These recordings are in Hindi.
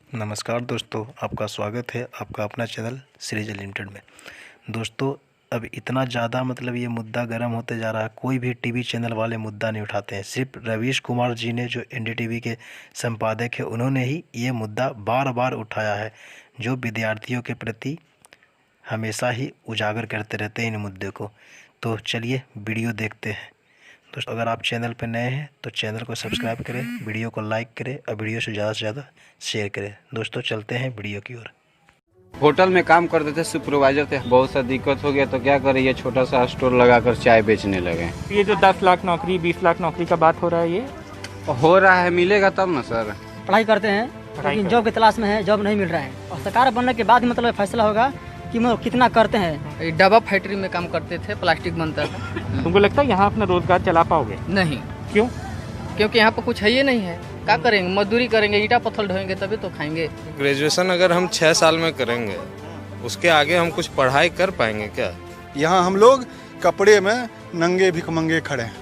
नमस्कार दोस्तों, आपका स्वागत है आपका अपना चैनल सीरीज लिमिटेड में। दोस्तों, अब इतना ज़्यादा ये मुद्दा गर्म होते जा रहा है, कोई भी टीवी चैनल वाले मुद्दा नहीं उठाते हैं। सिर्फ रवीश कुमार जी ने, जो एनडीटीवी के संपादक है, उन्होंने ही ये मुद्दा बार बार उठाया है, जो विद्यार्थियों के प्रति हमेशा ही उजागर करते रहते हैं इन मुद्दे को। तो चलिए वीडियो देखते हैं। दोस्तों, अगर आप चैनल पर नए हैं तो चैनल को सब्सक्राइब करें, वीडियो को लाइक करें और वीडियो से ज़्यादा शेयर करें। दोस्तों, चलते हैं वीडियो की ओर। होटल में काम करते थे, सुपरवाइजर थे। बहुत सा दिक्कत हो गया तो क्या करें, ये छोटा सा स्टोर लगाकर चाय बेचने लगे। ये जो 10 लाख नौकरी 20 लाख नौकरी का बात हो रहा है, ये हो रहा है, मिलेगा तब ना सर। पढ़ाई करते हैं लेकिन जॉब की तलाश में है, जॉब नहीं मिल रहा है। और सरकार बनने के बाद फैसला होगा कि वो कितना करते हैं। डब्बा फैक्ट्री में काम करते थे, प्लास्टिक बनता था। तुमको लगता है यहाँ अपना रोजगार चला पाओगे? नहीं। क्यों? क्योंकि यहाँ पर कुछ है ही नहीं है। क्या करेंगे, मजदूरी करेंगे, ईटा पत्थर ढोएंगे तभी तो खाएंगे। ग्रेजुएशन अगर हम 6 साल में करेंगे, उसके आगे हम कुछ पढ़ाई कर पाएंगे क्या? यहाँ हम लोग कपड़े में नंगे भिखमंगे खड़े हैं,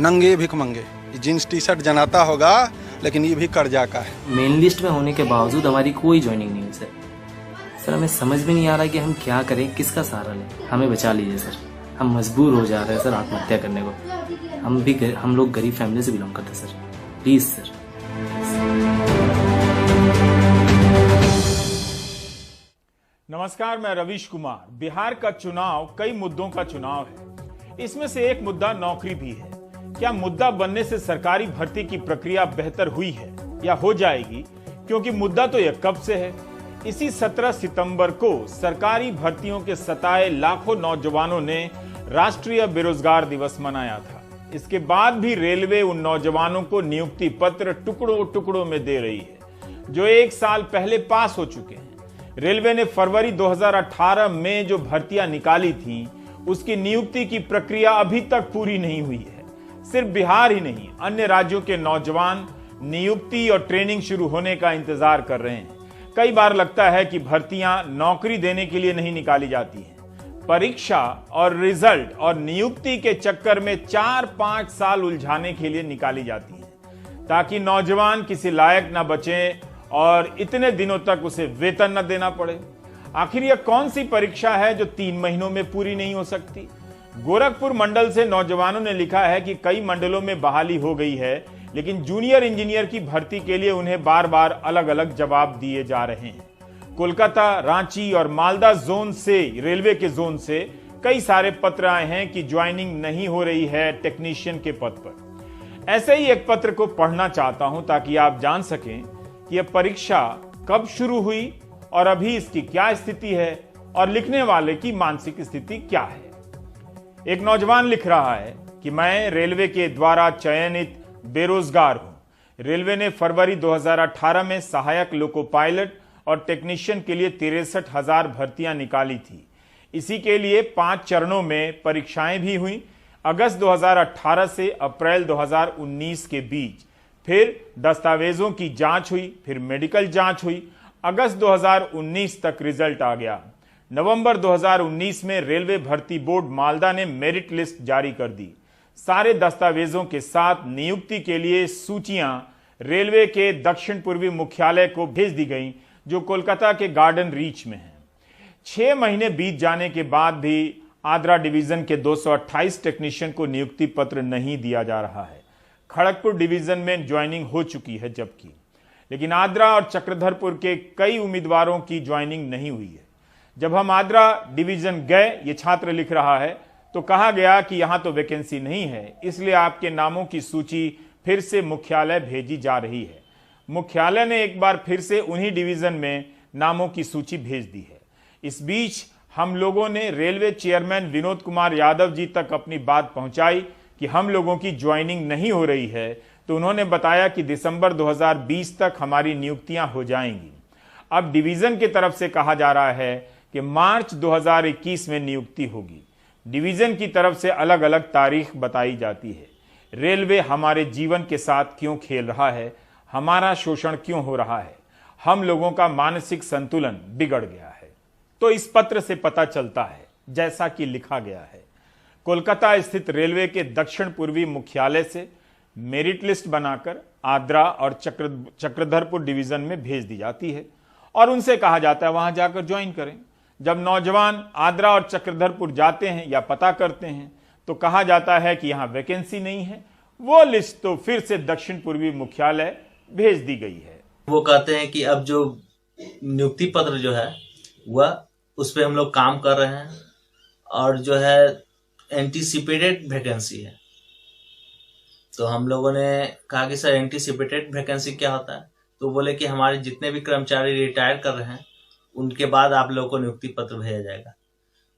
नंगे भिखमंगे। जींस टी शर्ट जनाता होगा लेकिन ये भी कर्जा का है। मेन लिस्ट में होने के बावजूद हमारी कोई ज्वाइनिंग नहीं हुई सर। हमें समझ में नहीं आ रहा कि हम क्या करें, किसका सहारा लें। हमें बचा लीजिए सर, हम मजबूर हो जा रहे हैं सर आत्महत्या करने को। हम लोग गरीब फैमिली से बिलोंग करते सर, प्लीज सर। नमस्कार, मैं रवीश कुमार। बिहार का चुनाव कई मुद्दों का चुनाव है। इसमें से एक मुद्दा नौकरी भी है। क्या मुद्दा बनने से सरकारी भर्ती की प्रक्रिया बेहतर हुई है या हो जाएगी? क्योंकि मुद्दा तो यह कब से है। इसी 17 सितंबर को सरकारी भर्तियों के सताए लाखों नौजवानों ने राष्ट्रीय बेरोजगार दिवस मनाया था। इसके बाद भी रेलवे उन नौजवानों को नियुक्ति पत्र टुकड़ों टुकड़ों में दे रही है, जो 1 साल पहले पास हो चुके हैं। रेलवे ने फरवरी 2018 में जो भर्तियां निकाली थी, उसकी नियुक्ति की प्रक्रिया अभी तक पूरी नहीं हुई है। सिर्फ बिहार ही नहीं, अन्य राज्यों के नौजवान नियुक्ति और ट्रेनिंग शुरू होने का इंतजार कर रहे हैं। कई बार लगता है कि भर्तियां नौकरी देने के लिए नहीं निकाली जाती हैं। परीक्षा और रिजल्ट और नियुक्ति के चक्कर में 4-5 साल उलझाने के लिए निकाली जाती हैं, ताकि नौजवान किसी लायक न बचे और इतने दिनों तक उसे वेतन न देना पड़े। आखिर यह कौन सी परीक्षा है जो 3 महीनों में पूरी नहीं हो सकती? गोरखपुर मंडल से नौजवानों ने लिखा है कि कई मंडलों में बहाली हो गई है, लेकिन जूनियर इंजीनियर की भर्ती के लिए उन्हें बार बार अलग अलग जवाब दिए जा रहे हैं। कोलकाता, रांची और मालदा जोन से, रेलवे के जोन से कई सारे पत्र आए हैं कि ज्वाइनिंग नहीं हो रही है टेक्नीशियन के पद पर। ऐसे ही एक पत्र को पढ़ना चाहता हूं ताकि आप जान सकें कि यह परीक्षा कब शुरू हुई और अभी इसकी क्या स्थिति है और लिखने वाले की मानसिक स्थिति क्या है। एक नौजवान लिख रहा है कि मैं रेलवे के द्वारा चयनित बेरोजगार हूं। रेलवे ने फरवरी 2018 में सहायक लोको पायलट और टेक्नीशियन के लिए 63,000 भर्तियां निकाली थी। इसी के लिए 5 चरणों में परीक्षाएं भी हुई। अगस्त 2018 से अप्रैल 2019 के बीच फिर दस्तावेजों की जांच हुई, फिर मेडिकल जांच हुई। अगस्त 2019 तक रिजल्ट आ गया। नवंबर 2019 में रेलवे भर्ती बोर्ड मालदा ने मेरिट लिस्ट जारी कर दी। सारे दस्तावेजों के साथ नियुक्ति के लिए सूचियां रेलवे के दक्षिण पूर्वी मुख्यालय को भेज दी गईं, जो कोलकाता के गार्डन रीच में है। 6 महीने बीत जाने के बाद भी आद्रा डिवीजन के 228 टेक्नीशियन को नियुक्ति पत्र नहीं दिया जा रहा है। खड़गपुर डिवीजन में ज्वाइनिंग हो चुकी है जबकि, लेकिन आद्रा और चक्रधरपुर के कई उम्मीदवारों की ज्वाइनिंग नहीं हुई है। जब हम आद्रा डिवीजन गए, ये छात्र लिख रहा है, तो कहा गया कि यहां तो वैकेंसी नहीं है, इसलिए आपके नामों की सूची फिर से मुख्यालय भेजी जा रही है। मुख्यालय ने एक बार फिर से उन्हीं डिवीजन में नामों की सूची भेज दी है। इस बीच हम लोगों ने रेलवे चेयरमैन विनोद कुमार यादव जी तक अपनी बात पहुंचाई कि हम लोगों की ज्वाइनिंग नहीं हो रही है, तो उन्होंने बताया कि दिसंबर 2020 तक हमारी नियुक्तियां हो जाएंगी। अब डिवीजन की तरफ से कहा जा रहा है कि मार्च 2021 में नियुक्ति होगी। डिवीजन की तरफ से अलग अलग तारीख बताई जाती है। रेलवे हमारे जीवन के साथ क्यों खेल रहा है? हमारा शोषण क्यों हो रहा है? हम लोगों का मानसिक संतुलन बिगड़ गया है। तो इस पत्र से पता चलता है, जैसा कि लिखा गया है, कोलकाता स्थित रेलवे के दक्षिण पूर्वी मुख्यालय से मेरिट लिस्ट बनाकर आद्रा और चक्रधरपुर डिवीजन में भेज दी जाती है और उनसे कहा जाता है वहां जाकर ज्वाइन करें। जब नौजवान आद्रा और चक्रधरपुर जाते हैं या पता करते हैं तो कहा जाता है कि यहां वैकेंसी नहीं है। वो लिस्ट तो फिर से दक्षिण पूर्वी मुख्यालय भेज दी गई है। वो कहते हैं कि अब जो नियुक्ति पत्र जो है वह उस पर हम लोग काम कर रहे हैं और जो है एंटीसिपेटेड वैकेंसी है। तो हम लोगों ने कहा कि सर एंटीसिपेटेड वैकेंसी क्या होता है? तो बोले कि हमारे जितने भी कर्मचारी रिटायर कर रहे हैं उनके बाद आप लोगों को नियुक्ति पत्र भेजा जाएगा।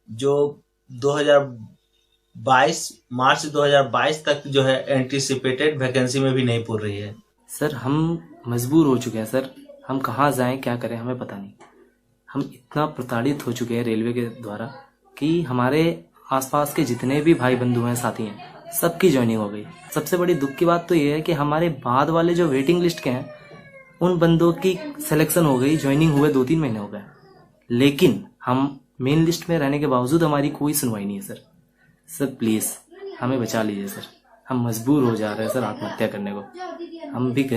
जो 2022 मार्च 2022 तक जो है एंटीसिपेटेड वैकेंसी में भी नहीं पूर रही है। सर हम मजबूर हो चुके हैं सर, हम कहाँ जाएं क्या करें हमें पता नहीं। हम इतना प्रताड़ित हो चुके हैं रेलवे के द्वारा कि हमारे आसपास के जितने भी भाई बंधु हैं साथी हैं सबकी ज्वाइनिंग हो गई। सबसे बड़ी दुख की बात तो ये है कि हमारे बाद वाले जो वेटिंग लिस्ट के हैं उन बंदों की सिलेक्शन हो गई, ज्वाइनिंग हुए 2-3 महीने हो गए, लेकिन हम मेन लिस्ट में रहने के बावजूद हमारी कोई सुनवाई नहीं है। सर सर प्लीज हमें बचा लीजिए सर, हम मजबूर हो जा रहे हैं सर आत्महत्या करने को।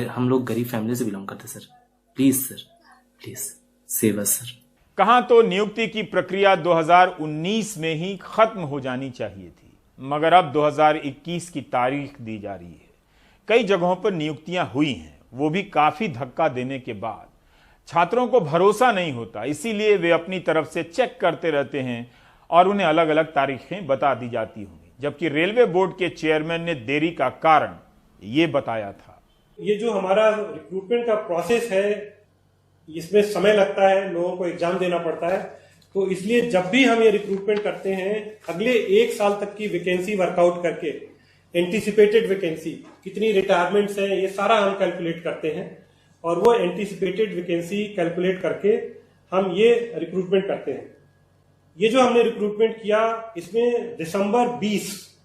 हम लोग गरीब फैमिली से बिलोंग करते sir, please sir please save us sir. कहां तो नियुक्ति की प्रक्रिया 2019 में ही खत्म हो जानी चाहिए थी, मगर अब 2021 की तारीख दी जा रही है। कई जगहों पर नियुक्तियां हुई हैं, वो भी काफी धक्का देने के बाद। छात्रों को भरोसा नहीं होता, इसीलिए वे अपनी तरफ से चेक करते रहते हैं और उन्हें अलग अलग तारीखें बता दी जाती होंगी। जबकि रेलवे बोर्ड के चेयरमैन ने देरी का कारण ये बताया था। ये जो हमारा रिक्रूटमेंट का प्रोसेस है इसमें समय लगता है, लोगों को एग्जाम देना पड़ता है, तो इसलिए जब भी हम ये रिक्रूटमेंट करते हैं अगले 1 साल तक की वैकेंसी वर्कआउट करके एंटीसिपेटेड वैकेंसी कितनी रिटायरमेंट्स हैं ये सारा हम कैलकुलेट करते हैं और वो एंटीसिपेटेड वैकेंसी कैलकुलेट करके हम ये रिक्रूटमेंट करते हैं। ये जो हमने रिक्रूटमेंट किया इसमें दिसंबर 20,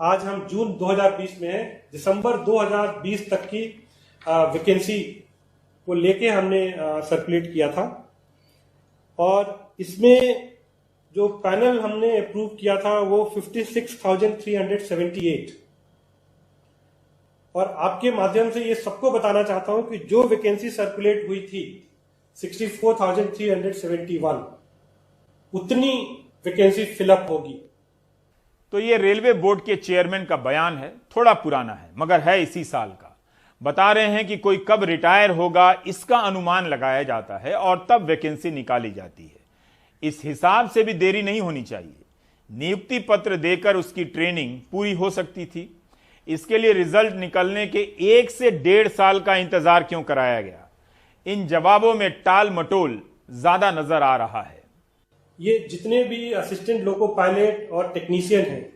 आज हम जून 2020 में है, दिसंबर 2020 तक की वैकेंसी को लेके हमने सर्कुलेट किया था और इसमें जो पैनल हमने अप्रूव किया था वो 56,378 और आपके माध्यम से ये सबको बताना चाहता हूं कि जो वैकेंसी सर्कुलेट हुई थी 64,371 उतनी वैकेंसी फिलअप होगी। तो ये रेलवे बोर्ड के चेयरमैन का बयान है, थोड़ा पुराना है मगर है इसी साल का। बता रहे हैं कि कोई कब रिटायर होगा इसका अनुमान लगाया जाता है और तब वैकेंसी निकाली जाती है। इस हिसाब से भी देरी नहीं होनी चाहिए। नियुक्ति पत्र देकर उसकी ट्रेनिंग पूरी हो सकती थी। इसके लिए रिजल्ट निकलने के 1 से 1.5 साल का इंतजार क्यों कराया गया? इन जवाबों में टाल मटोल ज्यादा नजर आ रहा है। ये जितने भी असिस्टेंट लोको पायलट और टेक्नीशियन हैं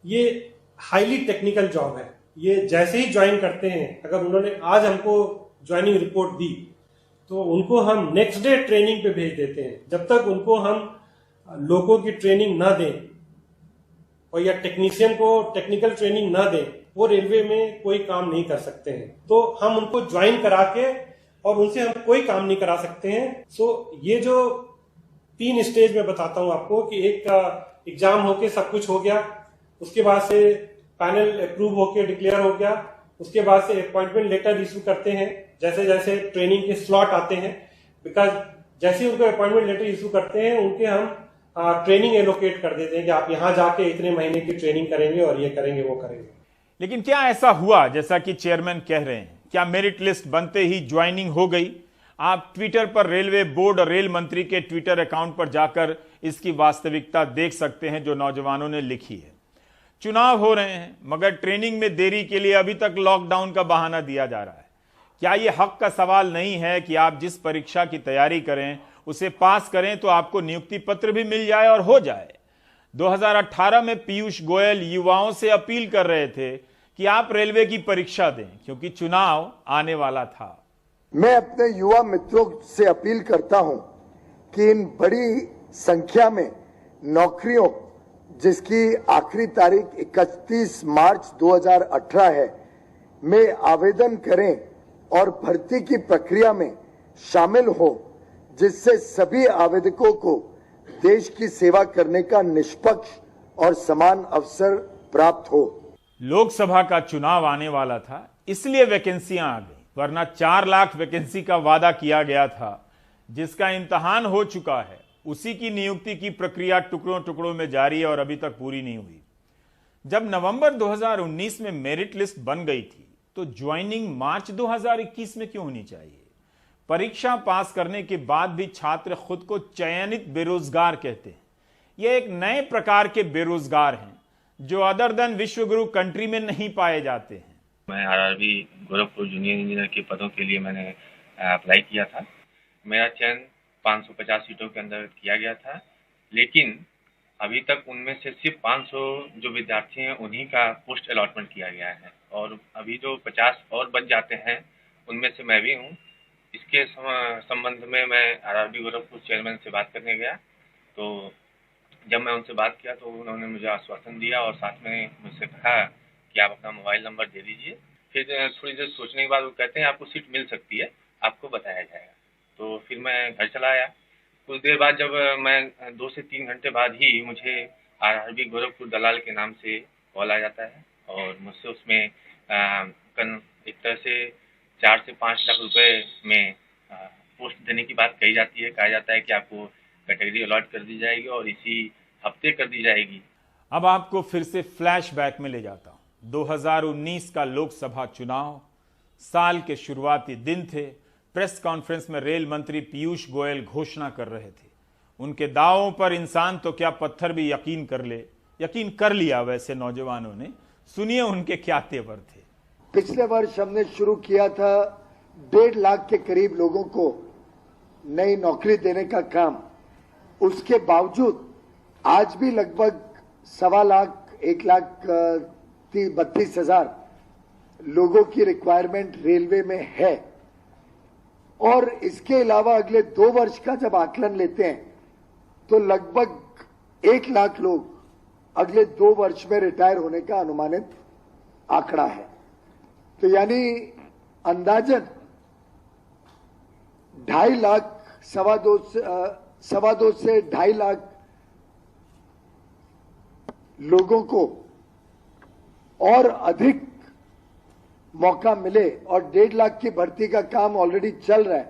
ये हाईली टेक्निकल जॉब है। ये जैसे ही ज्वाइन करते हैं, अगर उन्होंने आज हमको ज्वाइनिंग रिपोर्ट दी तो उनको हम नेक्स्ट डे ट्रेनिंग पे भेज देते हैं। जब तक उनको हम लोगों की ट्रेनिंग ना दें और या टेक्नीशियन को टेक्निकल ट्रेनिंग ना दें वो रेलवे में कोई काम नहीं कर सकते हैं। तो हम उनको ज्वाइन करा के और उनसे हम कोई काम नहीं करा सकते हैं। सो ये जो 3 स्टेज में बताता हूं आपको कि एक एग्जाम होके सब कुछ हो गया, उसके बाद से पैनल अप्रूव होके डिक्लेयर हो गया, उसके बाद से अपॉइंटमेंट लेटर इशू करते हैं जैसे जैसे ट्रेनिंग के स्लॉट आते हैं। बिकॉज जैसे ही उनको अपॉइंटमेंट लेटर इशू करते हैं उनके हम ट्रेनिंग एलोकेट कर देते हैं कि आप यहां जाके इतने महीने की ट्रेनिंग करेंगे और ये करेंगे वो करेंगे। लेकिन क्या ऐसा हुआ जैसा कि चेयरमैन कह रहे हैं? क्या मेरिट लिस्ट बनते ही ज्वाइनिंग हो गई? आप ट्विटर पर रेलवे बोर्ड और रेल मंत्री के ट्विटर अकाउंट पर जाकर इसकी वास्तविकता देख सकते हैं जो नौजवानों ने लिखी है। चुनाव हो रहे हैं मगर ट्रेनिंग में देरी के लिए अभी तक लॉकडाउन का बहाना दिया जा रहा है। क्या यह हक का सवाल नहीं है कि आप जिस परीक्षा की तैयारी करें उसे पास करें तो आपको नियुक्ति पत्र भी मिल जाए और हो जाए? 2018 में पीयूष गोयल युवाओं से अपील कर रहे थे कि आप रेलवे की परीक्षा दें क्योंकि चुनाव आने वाला था। मैं अपने युवा मित्रों से अपील करता हूं कि इन बड़ी संख्या में नौकरियों जिसकी आखिरी तारीख 31 मार्च 2018 है में आवेदन करें और भर्ती की प्रक्रिया में शामिल हो, जिससे सभी आवेदकों को देश की सेवा करने का निष्पक्ष और समान अवसर प्राप्त हो। लोकसभा का चुनाव आने वाला था, इसलिए वैकेंसियां आ गई, वरना 4 लाख वैकेंसी का वादा किया गया था, जिसका इम्तहान हो चुका है। उसी की नियुक्ति की प्रक्रिया टुकड़ों टुकड़ों में जारी है और अभी तक पूरी नहीं हुई। जब नवंबर 2019 में मेरिट लिस्ट बन गई थी, तो ज्वाइनिंग मार्च 2021 में क्यों होनी चाहिए? परीक्षा पास करने के बाद भी छात्र खुद को चयनित बेरोजगार कहते हैं। यह एक नए प्रकार के बेरोजगार हैं, जो अदर देन विश्वगुरु कंट्री में नहीं पाए जाते हैं। मैं आरआरबी गोरखपुर जूनियर इंजीनियर के पदों के लिए मैंने अप्लाई किया था। मेरा चयन 550 सीटों के अंदर किया गया था, लेकिन अभी तक उनमें से सिर्फ 500 जो विद्यार्थी हैं उन्हीं का पोस्ट अलॉटमेंट किया गया है, और अभी जो 50 और बच जाते हैं उनमें से मैं भी हूँ। इसके संबंध में मैं आरआरबी गोरखपुर चेयरमैन से बात करने गया, तो जब मैं उनसे बात किया तो उन्होंने मुझे आश्वासन दिया और साथ में मुझसे कहा कि आप अपना मोबाइल नंबर दे दीजिए। फिर थोड़ी देर सोचने के बाद वो कहते हैं आपको सीट मिल सकती है, आपको बताया जाएगा। तो फिर मैं घर चला आया। कुछ देर बाद जब मैं 2 से 3 घंटे बाद ही मुझे आरआरबी गोरखपुर दलाल के नाम से कॉल आ जाता है और मुझसे उसमें एक तरह से 4 से 5 लाख रुपए में पोस्ट देने की बात कही जाती है। कहा जाता है कि आपको कैटेगरी अलॉट कर दी जाएगी और इसी हफ्ते कर दी जाएगी। अब आपको फिर से फ्लैशबैक में ले जाता हूं। 2019 का लोकसभा चुनाव, साल के शुरुआती दिन थे। प्रेस कॉन्फ्रेंस में रेल मंत्री पीयूष गोयल घोषणा कर रहे थे। उनके दावों पर इंसान तो क्या पत्थर भी यकीन कर लिया वैसे नौजवानों ने। सुनिए उनके क्या तेवर थे। पिछले वर्ष हमने शुरू किया था 1.5 लाख के करीब लोगों को नई नौकरी देने का काम। उसके बावजूद आज भी लगभग 1.25 लाख 1,32,000 लोगों की रिक्वायरमेंट रेलवे में है। और इसके अलावा अगले 2 वर्ष का जब आकलन लेते हैं तो लगभग 1 लाख लोग अगले 2 वर्ष में रिटायर होने का अनुमानित आंकड़ा है। तो यानी अंदाजन 2.5 लाख 2.25 से 2.5 लाख लोगों को और अधिक मौका मिले और 1.5 लाख की भर्ती का काम ऑलरेडी चल रहा है,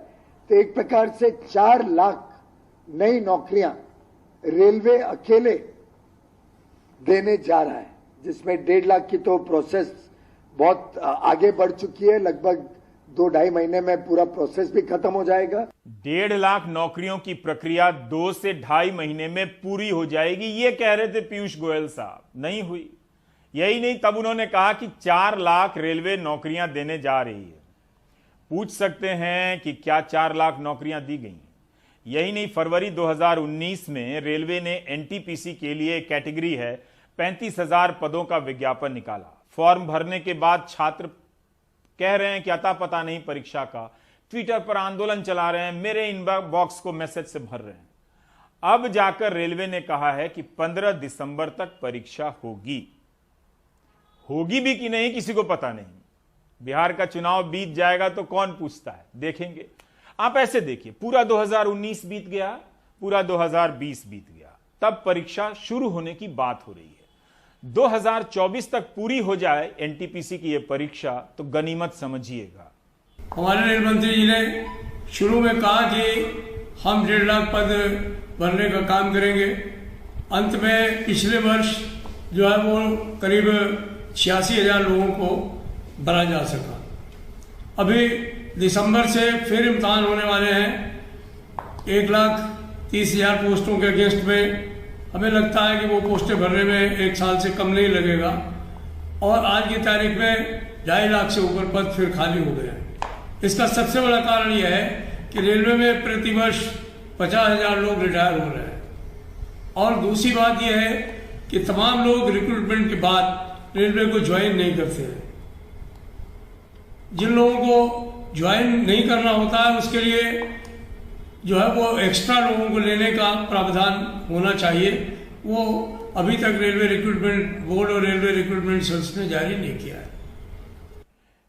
तो एक प्रकार से 4 लाख नई नौकरियां रेलवे अकेले देने जा रहा है, जिसमें 1.5 लाख की तो प्रोसेस बहुत आगे बढ़ चुकी है। लगभग 2-2.5 महीने में पूरा प्रोसेस भी खत्म हो जाएगा। 1.5 लाख नौकरियों की प्रक्रिया 2 से 2.5 महीने में पूरी हो जाएगी, ये कह रहे थे पीयूष गोयल साहब। नहीं हुई। यही नहीं, तब उन्होंने कहा कि 4 लाख रेलवे नौकरियां देने जा रही है। पूछ सकते हैं कि क्या 4 लाख नौकरियां दी गई? यही नहीं, फरवरी 2019 में रेलवे ने एनटीपीसी के लिए कैटेगरी है 35,000 पदों का विज्ञापन निकाला। फॉर्म भरने के बाद छात्र कह रहे हैं कि अता पता नहीं परीक्षा का, ट्विटर पर आंदोलन चला रहे हैं, मेरे इनबॉक्स को मैसेज से भर रहे हैं। अब जाकर रेलवे ने कहा है कि 15 दिसंबर तक परीक्षा होगी भी कि नहीं किसी को पता नहीं। बिहार का चुनाव बीत जाएगा तो कौन पूछता है, देखेंगे। आप ऐसे देखिए, पूरा 2019 बीत गया, पूरा 2020 बीत गया, तब परीक्षा शुरू होने की बात हो रही है। 2024 तक पूरी हो जाए एनटीपीसी की यह परीक्षा तो गनीमत समझिएगा। हमारे रेल मंत्री जी ने शुरू में कहा कि हम 1.5 लाख पद भरने का काम करेंगे। अंत में पिछले वर्ष जो है वो करीब 86,000 लोगों को भरा जा सका। अभी दिसंबर से फिर इम्तहान होने वाले हैं 1,30,000 पोस्टों के अगेंस्ट में। हमें लगता है कि वो पोस्टें भरने में 1 साल से कम नहीं लगेगा और आज की तारीख में 2.5 लाख से ऊपर पद फिर खाली हो गए हैं। इसका सबसे बड़ा कारण यह है कि रेलवे में प्रतिवर्ष 50,000 लोग रिटायर हो रहे हैं। और दूसरी बात यह है कि तमाम लोग रिक्रूटमेंट के बाद रेलवे को ज्वाइन नहीं करते हैं। जिन लोगों को ज्वाइन नहीं करना होता है उसके लिए जो है वो एक्स्ट्रा लोगों को लेने का प्रावधान होना चाहिए। वो अभी तक रेलवे रिक्रूटमेंट बोर्ड और रेलवे रिक्रूटमेंट सेल्स ने जारी नहीं किया है।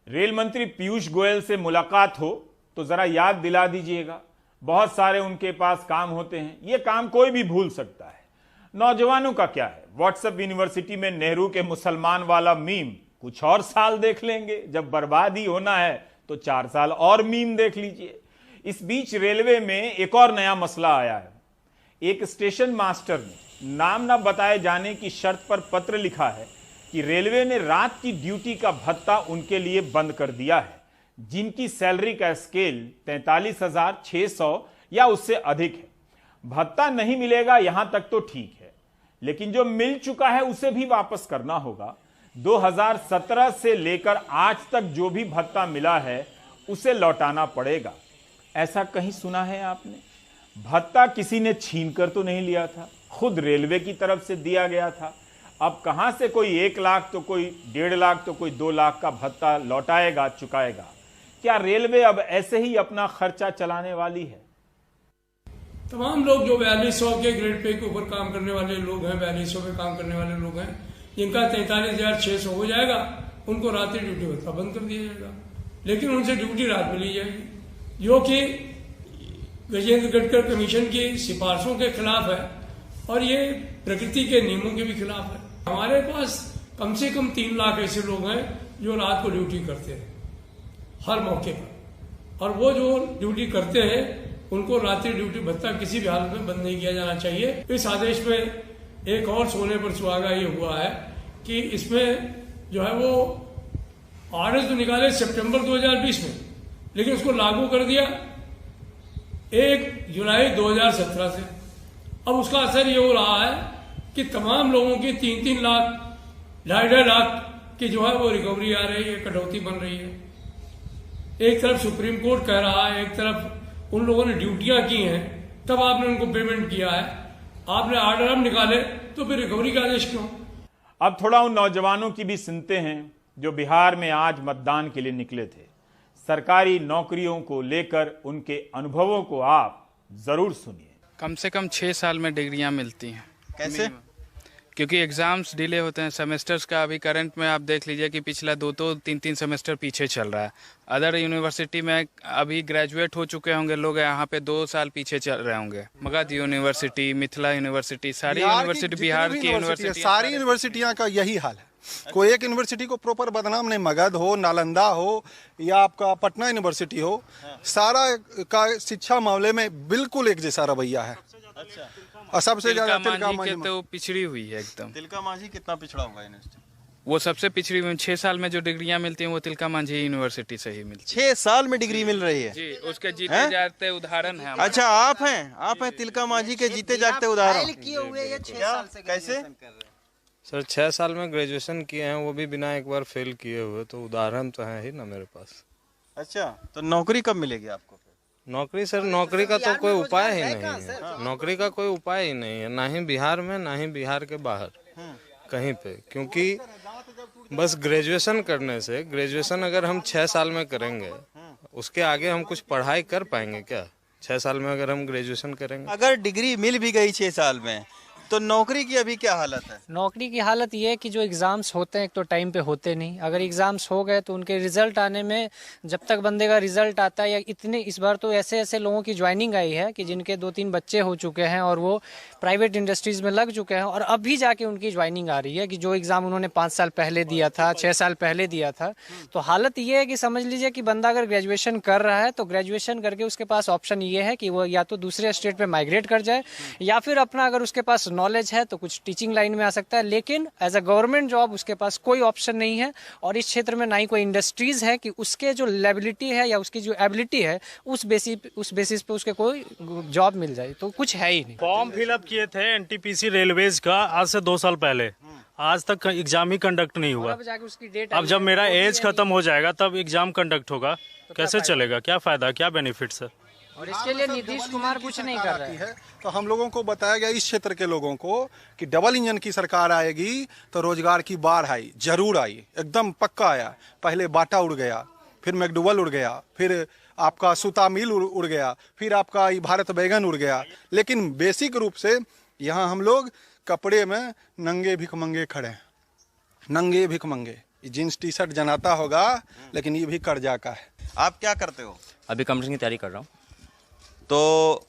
रेल मंत्री पीयूष गोयल से मुलाकात हो तो जरा याद दिला दीजिएगा। बहुत सारे उनके पास काम होते हैं, ये काम कोई भी भूल सकता है। नौजवानों का क्या है, व्हाट्सएप यूनिवर्सिटी में नेहरू के मुसलमान वाला मीम कुछ और साल देख लेंगे, जब बर्बादी होना है तो 4 साल और मीम देख लीजिए। इस बीच रेलवे में एक और नया मसला आया है। एक स्टेशन मास्टर ने नाम न बताए जाने की शर्त पर पत्र लिखा है कि रेलवे ने रात की ड्यूटी का भत्ता उनके लिए बंद कर दिया है, जिनकी सैलरी का स्केल 43,600 या उससे अधिक है। भत्ता नहीं मिलेगा यहां तक तो ठीक है, लेकिन जो मिल चुका है उसे भी वापस करना होगा। 2017 से लेकर आज तक जो भी भत्ता मिला है उसे लौटाना पड़ेगा। ऐसा कहीं सुना है आपने? भत्ता किसी ने छीन कर तो नहीं लिया था, खुद रेलवे की तरफ से दिया गया था। अब कहां से कोई 1 लाख तो कोई 1.5 लाख तो कोई 2 लाख का भत्ता लौटाएगा, चुकाएगा? क्या रेलवे अब ऐसे ही अपना खर्चा चलाने वाली है? तमाम लोग जो 4200 के ग्रेड पे के ऊपर काम करने वाले लोग हैं, 4200 पे काम करने वाले लोग हैं, जिनका 43,600 हो जाएगा, उनको रात्रि ड्यूटी भत्ता बंद कर दिया जाएगा, लेकिन उनसे ड्यूटी रात में ली जाएगी, जो कि गजेंद्र गडकरी कमीशन की सिफारिशों के खिलाफ है और ये प्रकृति के नियमों के भी खिलाफ है। हमारे पास कम से कम 3 लाख ऐसे लोग हैं जो रात को ड्यूटी करते हैं हर मौके पर, और वो जो ड्यूटी करते हैं उनको रात्रि ड्यूटी भत्ता किसी भी हालत में बंद नहीं किया जाना चाहिए। इस आदेश में एक और सोने पर सुहागा ये हुआ है कि इसमें जो है वो आदेश तो निकाले सितंबर 2020 में, लेकिन उसको लागू कर दिया 1 जुलाई 2017 से। अब उसका असर ये हो रहा है कि तमाम लोगों की 3-3 लाख 2.5 लाख की जो है वो रिकवरी आ रही है, कटौती बन रही है। एक तरफ सुप्रीम कोर्ट कह रहा है, एक तरफ उन लोगों ने ड्यूटियां की हैं तब आपने उनको पेमेंट किया है, आपने ऑर्डर अब निकाले तो फिर रिकवरी का आदेश क्यों? अब थोड़ा उन नौजवानों की भी सुनते हैं जो बिहार में आज मतदान के लिए निकले थे। सरकारी नौकरियों को लेकर उनके अनुभवों को आप जरूर सुनिए। कम से कम 6 साल में डिग्रियां मिलती हैं। कैसे? क्योंकि एग्जाम्स डिले होते हैं, सेमेस्टर्स का अभी करंट में आप देख लीजिए कि पिछला 2-3 सेमेस्टर पीछे चल रहा है। अदर यूनिवर्सिटी में अभी ग्रेजुएट हो चुके होंगे लोग, यहाँ पे 2 साल पीछे चल रहे होंगे। मगध यूनिवर्सिटी, मिथिला यूनिवर्सिटी, सारी यूनिवर्सिटी, बिहार की यूनिवर्सिटी, सारी यूनिवर्सिटियां का यही हाल है। कोई एक यूनिवर्सिटी को प्रॉपर बदनाम नहीं, मगध हो, नालंदा हो या आपका पटना यूनिवर्सिटी हो, सारा का शिक्षा मामले में बिल्कुल एक जैसा रवैया है। और सबसे ज्यादा तिलका मांझी तो पिछड़ी हुई है एकदम। तिलका मांझी कितना पिछड़ा होगा यूनिवर्सिटी? वो सबसे पिछड़ी हुई। 6 साल में जो डिग्रियां मिलती हैं वो तिलका मांझी यूनिवर्सिटी से ही मिलती है। 6 साल में डिग्री मिल रही है जी, उसके जीते जागते उदाहरण है। अच्छा, आप हैं तिलका मांझी के जीते जागते उदाहरण? कैसे? सर 6 साल में ग्रेजुएशन किए हैं, वो भी बिना एक बार फेल किए हुए, तो उदाहरण तो है ही ना मेरे पास। अच्छा, तो नौकरी कब मिलेगी आपको? नौकरी सर, नौकरी का तो कोई उपाय ही नहीं है। नौकरी का कोई उपाय ही नहीं है, ना ही बिहार में ना ही बिहार के बाहर कहीं पे। क्योंकि बस ग्रेजुएशन करने से, ग्रेजुएशन अगर हम 6 साल में करेंगे, उसके आगे हम कुछ पढ़ाई कर पाएंगे क्या? 6 साल में अगर हम ग्रेजुएशन करेंगे, अगर डिग्री मिल भी गई 6 साल में, तो नौकरी की अभी क्या हालत है? नौकरी की हालत ये है कि जो एग्ज़ाम्स होते हैं एक तो टाइम पे होते नहीं। अगर एग्ज़ाम्स हो गए तो उनके रिजल्ट आने में, जब तक बंदे का रिजल्ट आता है, या इतने इस बार तो ऐसे ऐसे लोगों की ज्वाइनिंग आई है कि जिनके 2-3 बच्चे हो चुके हैं और वो प्राइवेट इंडस्ट्रीज़ में लग चुके हैं, और अभी जाके उनकी ज्वाइनिंग आ रही है कि जो एग्ज़ाम उन्होंने 5 साल पहले दिया था, 6 साल पहले दिया था। तो हालत ये है कि समझ लीजिए कि बंदा अगर ग्रेजुएशन कर रहा है तो ग्रेजुएशन करके उसके पास ऑप्शन ये है कि वो या तो दूसरे स्टेट पर माइग्रेट कर जाए, या फिर अपना अगर उसके पास नॉलेज है तो कुछ टीचिंग लाइन में आ सकता है। लेकिन एज अ गवर्नमेंट जॉब उसके पास कोई ऑप्शन नहीं है, और इस क्षेत्र में ना ही कोई इंडस्ट्रीज है कि उसके जो लेबिलिटी है या उसकी जो एबिलिटी है उस बेसिस पे उसके कोई जॉब मिल जाए, तो कुछ है ही नहीं। फॉर्म फिलअप किए थे एनटीपीसी रेलवेज का आज से 2 साल पहले, आज तक एग्जाम ही कंडक्ट नहीं हुआ। अब जब मेरा एज खत्म हो जाएगा तब एग्जाम कंडक्ट होगा, कैसे चलेगा? क्या फायदा, क्या बेनिफिट सर? और इसके लिए नीतीश कुमार कुछ नहीं कर रहे हैं। तो हम लोगों को बताया गया, इस क्षेत्र के लोगों को, कि डबल इंजन की सरकार आएगी तो रोजगार की बाढ़ आई, जरूर आई, एकदम पक्का आया। पहले बाटा उड़ गया, फिर मैकडुवल उड़ गया, फिर आपका सूता मिल उड़ गया, फिर आपका भारत बैगन उड़ गया। लेकिन बेसिक रूप से यहाँ हम लोग कपड़े में नंगे भिखमंगे खड़े हैं, नंगे भिखमंगे। जींस टी शर्ट जनाता होगा, लेकिन ये भी कर्जा का है। आप क्या करते हो? अभी कंपटीशन की तैयारी कर रहा हूँ। तो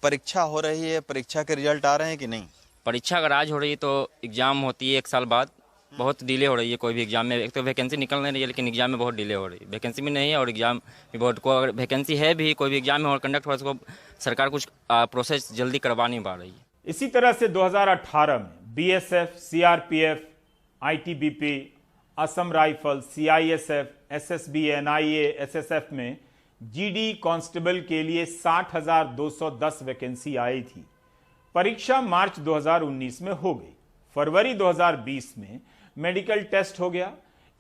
परीक्षा हो रही है, परीक्षा के रिजल्ट आ रहे हैं कि नहीं? परीक्षा अगर आज हो रही है तो एग्ज़ाम होती है 1 साल बाद, बहुत डिले हो रही है कोई भी एग्ज़ाम में। एक तो वैकेंसी निकल नहीं रही है, लेकिन एग्ज़ाम में बहुत डिले हो रही है। वैकेंसी भी नहीं है और एग्ज़ाम भी बहुत, को अगर वैकेंसी है भी, कोई भी एग्ज़ाम में और कंडक्ट हो, उसको सरकार कुछ प्रोसेस जल्दी करवा नहीं पा रही है। इसी तरह से 2018 में BSF, CRPF, ITBP, Assam rifle, CISF, SSB, NIA, SSF में जीडी कांस्टेबल के लिए 60,210 वैकेंसी आई थी। परीक्षा मार्च 2019 में हो गई। फरवरी 2020 में मेडिकल टेस्ट हो गया।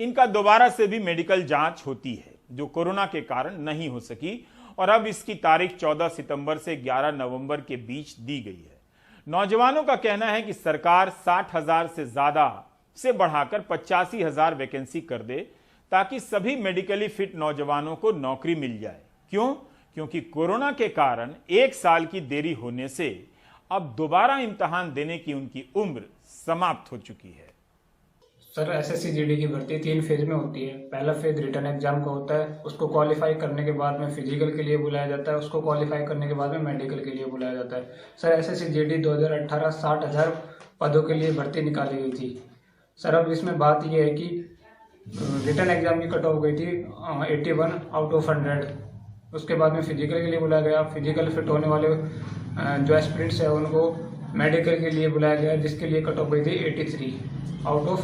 इनका दोबारा से भी मेडिकल जांच होती है, जो कोरोना के कारण नहीं हो सकी, और अब इसकी तारीख 14 सितंबर से 11 नवंबर के बीच दी गई है। नौजवानों का कहना है कि सरकार 60,000 से ज्यादा से बढ़ाकर 85,000 वैकेंसी कर दे, ताकि सभी मेडिकली फिट नौजवानों को नौकरी मिल जाए। क्यों? क्योंकि कोरोना के कारण 1 साल की देरी होने से अब दोबारा इम्तिहान देने की उनकी उम्र समाप्त हो चुकी है। सर, एसएससी जीडी की भर्ती 3 फेज में होती है। पहला फेज रिटन एग्जाम का होता है, उसको क्वालिफाई करने के बाद में फिजिकल के लिए बुलाया जाता है, उसको क्वालिफाई करने के बाद में मेडिकल के लिए बुलाया जाता है। सर, एसएससी जीडी 2018 60,000 पदों के लिए भर्ती निकाली गई थी। सर, अब इसमें बात यह है कि रिटन एग्जाम की कट ऑफ गई थी 81 आउट ऑफ 100। उसके बाद में फिजिकल के लिए बुलाया गया। फिजिकल फिट होने वाले जो एस्पिरेंट्स है उनको मेडिकल के लिए बुलाया गया, जिसके लिए कट ऑफ गई थी 83 आउट ऑफ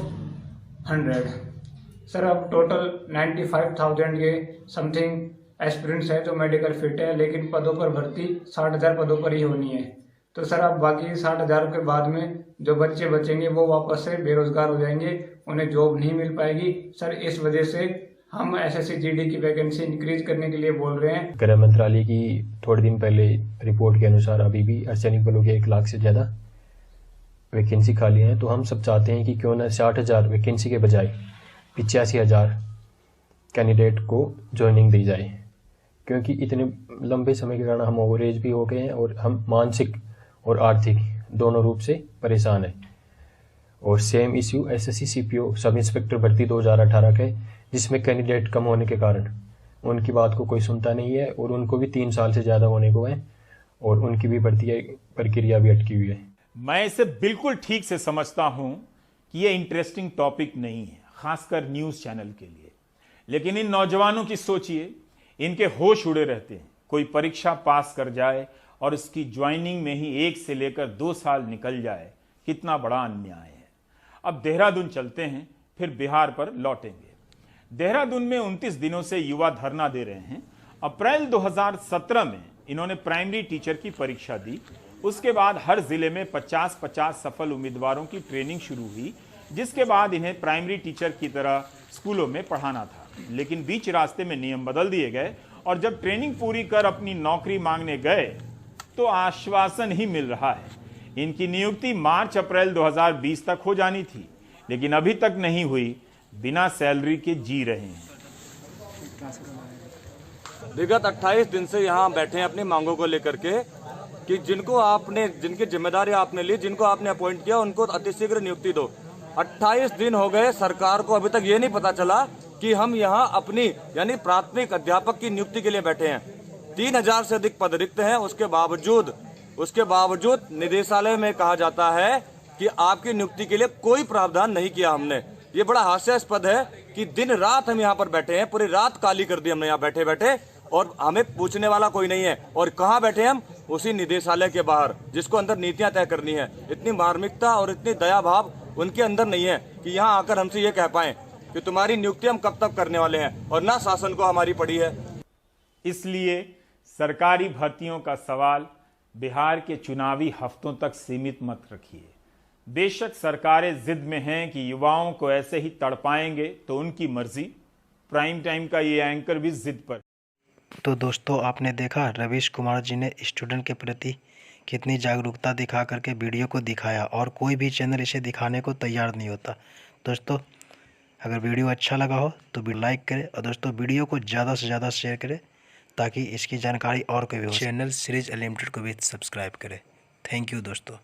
100। सर, अब टोटल 95,000 के समथिंग एस्पिरेंट्स है जो मेडिकल फिट है, लेकिन पदों पर भर्ती 60,000 पदों पर ही होनी है। तो सर, अब बाकी 60,000 के बाद में जो बच्चे बचेंगे वो वापस से बेरोजगार हो जाएंगे, उन्हें जॉब नहीं मिल पाएगी। सर, इस वजह से हम एसएससी जीडी की वैकेंसी इंक्रीज करने के लिए बोल रहे हैं। गृह मंत्रालय की थोड़े दिन पहले रिपोर्ट के अनुसार अभी भी अर्धसैनिक बलों के 1 लाख से ज़्यादा वैकेंसी खाली हैं। तो हम सब चाहते हैं कि क्यों ना 60,000 वैकेंसी के बजाय 85,000 कैंडिडेट को ज्वाइनिंग दी जाए, क्योंकि इतने लंबे समय के कारण हम ओवरेज भी हो गए हैं और हम मानसिक और आर्थिक दोनों रूप से परेशान हैं। और same issue SSC CPO sub inspector भर्ती 2018 के, जिसमें कैंडिडेट कम होने के कारण उनकी बात को कोई सुनता नहीं है और उनको भी 3 साल से ज़्यादा होने को है और उनकी भी भर्ती प्रक्रिया भी अटकी हुई है। मैं इसे बिल्कुल ठीक से समझता हूं कि यह इंटरेस्टिंग टॉपिक नहीं है, खासकर न्यूज़ चैनल के लिए। लेकिन इन नौजवानों की सोचिए, इनके होश उड़े रहते हैं। कोई परीक्षा पास कर जाए और उसकी ज्वाइनिंग में ही 1 से लेकर 2 साल निकल जाए, कितना बड़ा अन्याय है। अब देहरादून चलते हैं, फिर बिहार पर लौटेंगे। देहरादून में 29 दिनों से युवा धरना दे रहे हैं। अप्रैल 2017 में इन्होंने प्राइमरी टीचर की परीक्षा दी। उसके बाद हर जिले में 50-50 सफल उम्मीदवारों की ट्रेनिंग शुरू हुई, जिसके बाद इन्हें प्राइमरी टीचर की तरह स्कूलों में पढ़ाना था। लेकिन बीच रास्ते में नियम बदल दिए गए और जब ट्रेनिंग पूरी कर अपनी नौकरी मांगने गए तो आश्वासन ही मिल रहा है। इनकी नियुक्ति मार्च-अप्रैल 2020 तक हो जानी थी, लेकिन अभी तक नहीं हुई। बिना सैलरी के जी रहे हैं। विगत 28 दिन से यहाँ बैठे हैं अपनी मांगों को लेकर के कि जिनकी जिम्मेदारी आपने ली, जिनको आपने अपॉइंट किया, उनको अतिशीघ्र नियुक्ति दो। 28 दिन हो गए, सरकार को अभी तक ये नहीं पता चला कि हम यहाँ अपनी यानी प्राथमिक अध्यापक की नियुक्ति के लिए बैठे हैं। 3,000 से अधिक पद रिक्त हैं। उसके बावजूद निदेशालय में कहा जाता है कि आपकी नियुक्ति के लिए कोई प्रावधान नहीं किया हमने। ये बड़ा हास्यास्पद है कि दिन रात हम यहाँ पर बैठे हैं, पूरी रात काली कर दी हमने यहाँ बैठे बैठे, और हमें पूछने वाला कोई नहीं है। और कहाँ बैठे हम? उसी निदेशालय के बाहर, जिसको अंदर नीतियां तय करनी है। इतनी मार्मिकता और इतनी दया भाव उनके अंदर नहीं है कि यहाँ आकर हमसे ये कह पाए कि तुम्हारी नियुक्ति हम कब तक करने वाले हैं, और ना शासन को हमारी पड़ी है। इसलिए सरकारी भर्तियों का सवाल बिहार के चुनावी हफ्तों तक सीमित मत रखिए। बेशक सरकारें जिद में हैं कि युवाओं को ऐसे ही तड़पाएंगे तो उनकी मर्जी। प्राइम टाइम का ये एंकर भी जिद पर। तो दोस्तों, आपने देखा रवीश कुमार जी ने स्टूडेंट के प्रति कितनी जागरूकता दिखा करके वीडियो को दिखाया, और कोई भी चैनल इसे दिखाने को तैयार नहीं होता। दोस्तों, अगर वीडियो अच्छा लगा हो तो भी लाइक करें, और दोस्तों वीडियो को ज़्यादा से ज़्यादा शेयर करें ताकि इसकी जानकारी और कोई भी हो। चैनल सीरीज अनलिमिटेड को भी सब्सक्राइब करें। थैंक यू दोस्तों।